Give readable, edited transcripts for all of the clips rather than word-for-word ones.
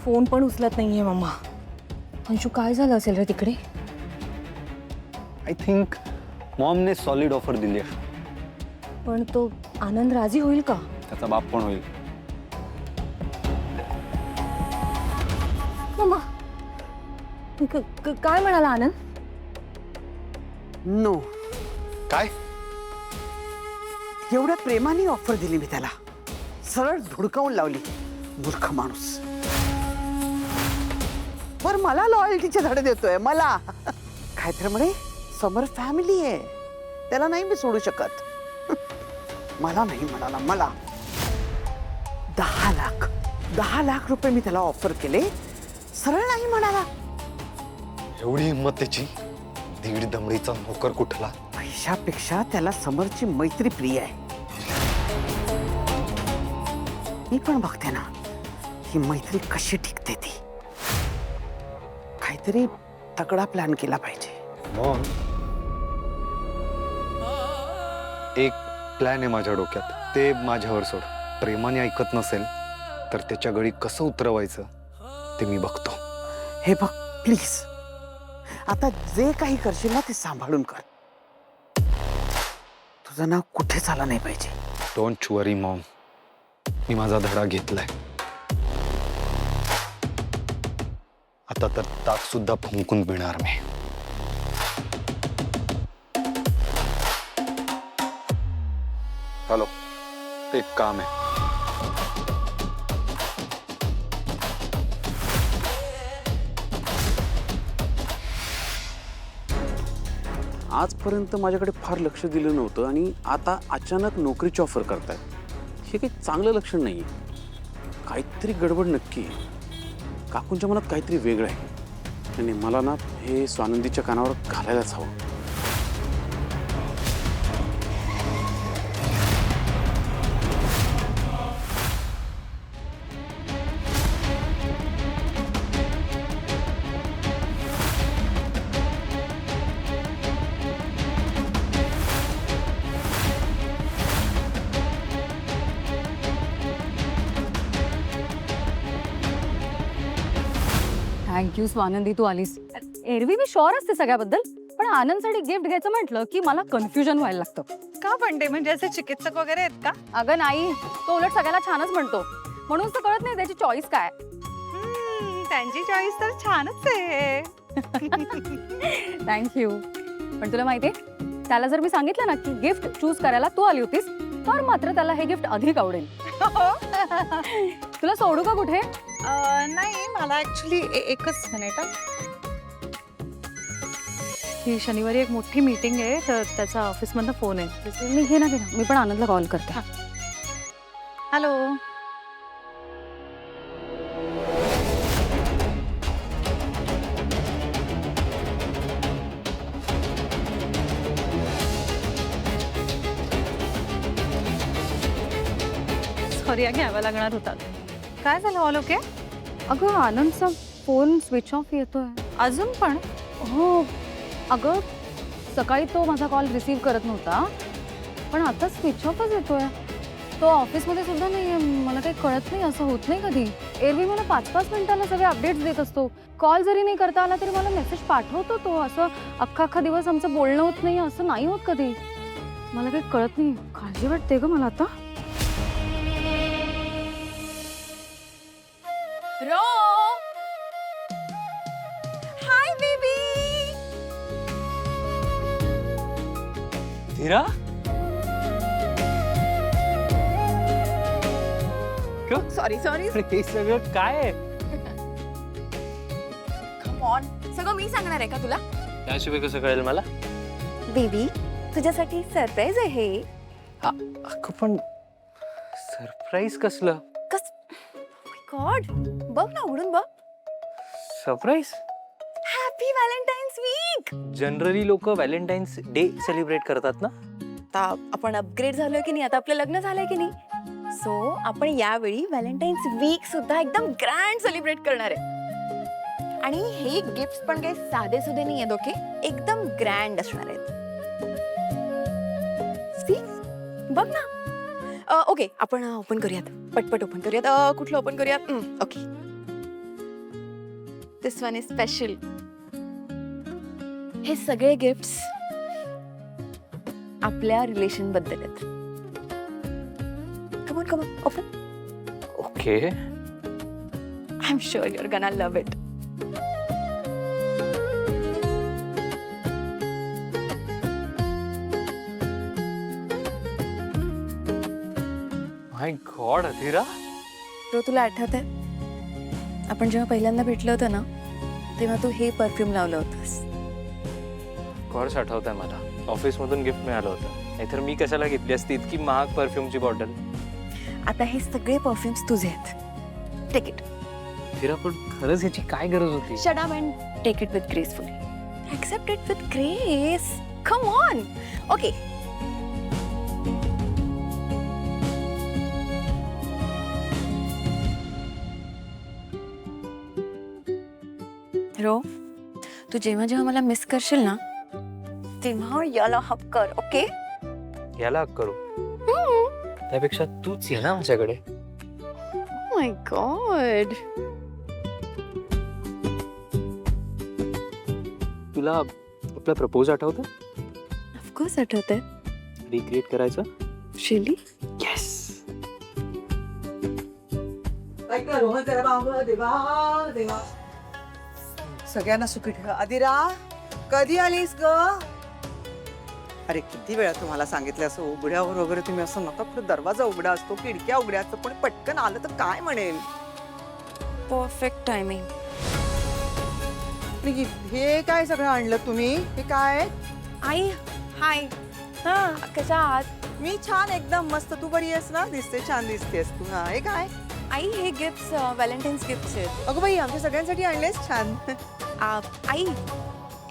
Phone पण उचलत नाहीये मम्मा. अंशू काय झालं असेल रे तिकडे? आय थिंक मॉमने सॉलिड ऑफर दिली आहे. पण तो आनंद राजी होईल का? त्याचा बाप पण होईल. मम्मा काय म्हणाला आनंद? नो. काय? एवढ्या प्रेमाने ऑफर दिली मी त्याला, सरळ धुडकावून लावली. मूर्ख माणूस. बर मला लॉयल्टीचे धडे देतोय मला. काय तर म्हणे समर फॅमिली आहे, त्याला नाही मी सोडू शकत. मला नाही म्हणाला. मला 10 लाख रुपये मी त्याला ऑफर केले, सरळ नाही म्हणाला. एवढी हिंमत त्याची. दीड दमडीचा नोकर कुठला. पैशापेक्षा त्याला समरची मैत्री प्रिय आहे. मी पण बघते ना ही मैत्री कशी टिकते ती. काहीतरी तगडा प्लॅन केला पाहिजे. मॉम, एक प्लॅन आहे माझ्या डोक्यात. ते माझ्यावर सोड. प्रेमाने ऐकत नसेल तर त्याच्या गळी कसं उतरवायचं ते मी बघतो. हे बघ प्लीज, आता जे काही करशील ना ते सांभाळून कर. तुझं नाव कुठेच आलं नाही पाहिजे. डोंट वरी मॉम, मी माझा धडा घेतलाय. आता तर ताक सुद्धा फुंकून पिणार मी. हॅलो, एक काम आहे. आजपर्यंत माझ्याकडे फार लक्ष दिलं नव्हतं आणि आता अचानक नोकरीची ऑफर करतायत. हे काही चांगलं लक्षण नाही आहे. काहीतरी गडबड नक्की आहे. काकूंच्या मनात काहीतरी वेगळं आहे आणि मला ना हे स्वानंदीच्या कानावर घालायलाच हवं. थँक्यू स्वानंदी, तू आलीस. एरवी मी शुअर असते सगळ्याबद्दल, पण आनंदसाठी गिफ्ट घ्यायचं म्हटलं की मला कन्फ्युजन व्हायला लागतं. का पण ते म्हणजे असे चिकित्सक वगैरे आहेत का? अगं नाही, तो उलट सगळ्याला छानच म्हणतो. म्हणून तर कळत नाही त्याची चॉईस काय. त्यांची चॉईस तर छानच आहे. थँक्यू. पण तुला माहितीये, त्याला जर मी सांगितलं ना की गिफ्ट चूज करायला तू आली होतीस, तर मात्र त्याला हे गिफ्ट अधिक आवडेल. तुला सोडू का कुठे? नाही, मला ऍक्च्युली एकच मिनिट. ही शनिवारी एक मोठी मीटिंग आहे, तर त्याचा ऑफिसमधनं फोन आहे. मी घे ना. मी पण आनंदला कॉल करते. हॅलो. सॉरी, घ्यावा लागणार होता. काय झालं? All okay? अगं आनंदचा फोन स्विच ऑफ येतोय अजून पण? हो. अगं सकाळी तो माझा कॉल रिसीव्ह करत नव्हता, पण आता स्विच ऑफच येतोय. तो ऑफिसमध्ये सुद्धा नाहीये. मला काही कळत नाही, असं होत नाही कधी. एरवी मला 5-5 मिनिटाला सगळे अपडेट्स देत असतो. कॉल जरी नाही करता आला तरी मला मेसेज पाठवतो तो. असं अख्खा दिवस आमचं बोलणं होत नाही असं नाही होत कधी. मला काही कळत नाही. काळजी वाटते ग मला आता. Hi baby. Dheera, sorry sorry. हे सगळं काय आहे? कम ऑन, सगळं मी सांगणार आहे का तुला? त्याशिवाय कसं कळेल मला? बेबी, तुझ्यासाठी सरप्राईज आहे. अगं पण सरप्राईज कसलं? गॉड, बघ ना, उघडून बघ. Surprise? Happy valentine's week. Generally लोक व्हॅलेंटाईन्स डे सेलिब्रेट करतात ना. आता आपण अपग्रेड झालोय की नाही, आता आपलं लग्न झालंय की नाही, सो आपण यावेळी व्हॅलेंटाईन्स वीक सुद्धा एकदम ग्रँड सेलिब्रेट करणार आहे. आणि हे गिफ्ट पण काही साधे सुधे नाही आहेत, ओके? एकदम ग्रँड असणार आहेत. See? बघ ना. ओके, आपण ओपन करूयात. पटपट ओपन करूयात. कुठलं ओपन करूयात? Okay. This one is special. हे सगळे गिफ्ट्स आपल्या रिलेशन बद्दल आहेत. Come on come on open. Okay. I am sure your गना लव्ह इट. माय गॉड अधीरा. तो तुला आठवत आहे आपण जेव्हा पहिल्यांदा भेटलो होतो ना तेव्हा तू हे परफ्यूम लावलं होतंस. कोर्स आठवत आहे मला. ऑफिसमधून गिफ्ट मिळालं होतं. नाहीतर मी कशाला घेतली असती इतकी महाग परफ्यूमची बॉटल. आता हे सगळे परफ्युम्स तुझे आहेत. Take it. अधीरा पण खरंच ह्याची काय गरज होती? Shut up and take it with gracefully. Accept it with grace. Come on. Okay. रो, तू जेव्हा जेव्हा मला मिस करशील ना तेव्हा याला हक कर. ओके? याला हक करू? त्यापेक्षा तूच ये ना माझ्याकडे. माय गॉड. तुला आपला प्रपोज आठवतं? ऑफकोर्स आठवतंय. रिक्रिएट करायचं? शिली. येस. सगळ्यांना सुखी ठेवा. अदिरा कधी आलीस ग? अरे किती वेळा तुम्हाला सांगितलं असं उघड्यावर वगैरे तुम्ही असं नका. पुढे दरवाजा उघडा असतो, खिडक्या उघड्या असतो. पण पटकन आलं तर काय म्हणेल. Perfect timing. हे काय सगळं आणलं तुम्ही? हे काय? आई हाय. हा कशा आहात? मी छान एकदम मस्त. तू बरी आहेस ना? दिसते छान दिसतेस तू. हा हे काय? आई हे गिफ्ट्स व्हॅलेंटाईन्स गिफ्ट्स आहेत. अगं बाई आमच्या सगळ्यांसाठी आणलेस छान. आई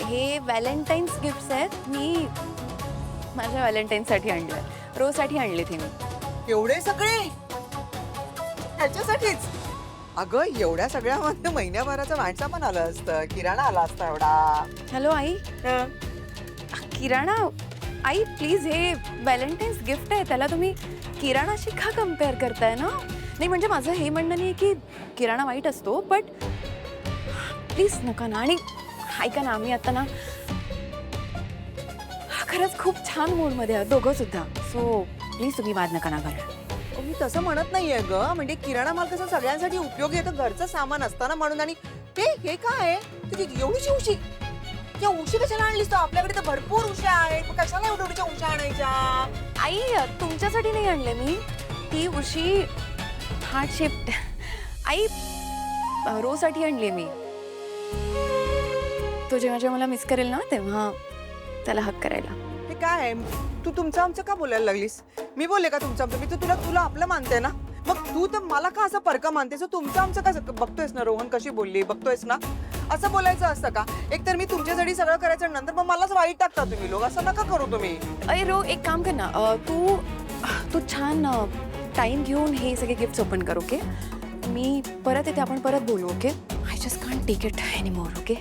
हे व्हॅलेंटाईन्स गिफ्ट्स आहेत. मी माझ्या व्हॅलेंटाईन्ससाठी आणले. रोजसाठी आणले ते मी. एवढे सगळे ह्याच्यासाठीच? अगं एवढ्या सगळ्यामध्ये महिन्याभराचा वाटचा पण आलं असतं, किराणा आला असता एवढा. Hello I. Kirana. I please हे व्हॅलेंटाईन्स गिफ्ट आहे त्याला तुम्ही किराणाशी का कम्पेअर करताय ना? नाही म्हणजे माझं हे म्हणणं नाही की किराणा वाईट असतो बट प्लीज नका ना. आणि ऐका ना आम्ही आता ना खरंच खूप छान मूडमध्ये आहोत दोघं सुद्धा. सो प्लीज तुम्ही वाद नका ना करा. मी तसं म्हणत नाहीये ग. म्हणजे किराणा माल कसं सगळ्यांसाठी उपयोगी येतं, घरचं सामान असताना म्हणून. आणि हे काय आहे? तुझी एवढीची उशी? त्या उशी कशाला आणलीस तू? आपल्याकडे तर भरपूर उश्या आहेत. मग कशाला एवढ्या उश्या आणायच्या? आई तुमच्यासाठी नाही आणले मी. ती उशी हार्ट शेप. आई रोजसाठी आणली मी. तो जेव्हा जेव्हा मला मिस करेल ना तेव्हा त्याला हक करायला. हे काय आहे? तू तुमचं आमचं का बोलायला लागलीस? मी बोलले का तुमचं आमचं? मी तर तुला आपलं मानते ना. मग तू तर मला का असं परका मानतेस? तुमचं आमचं कसं बघतोयस ना? रोहन कशी बोलली बघतोयस ना? असं बोलायचं असतं का? एकतर मी तुमच्यासाठी सगळं करायचं नंतर मग मलाच वाईट टाकता तुम्ही लोक. असं नका करू तुम्ही. अरे रो एक काम कर ना. तू छान टाइम घेऊन हे सगळे गिफ्ट्स ओपन कर. ओके? मी परत येते. आपण परत बोलू. Okay? I just can't take it anymore. Okay?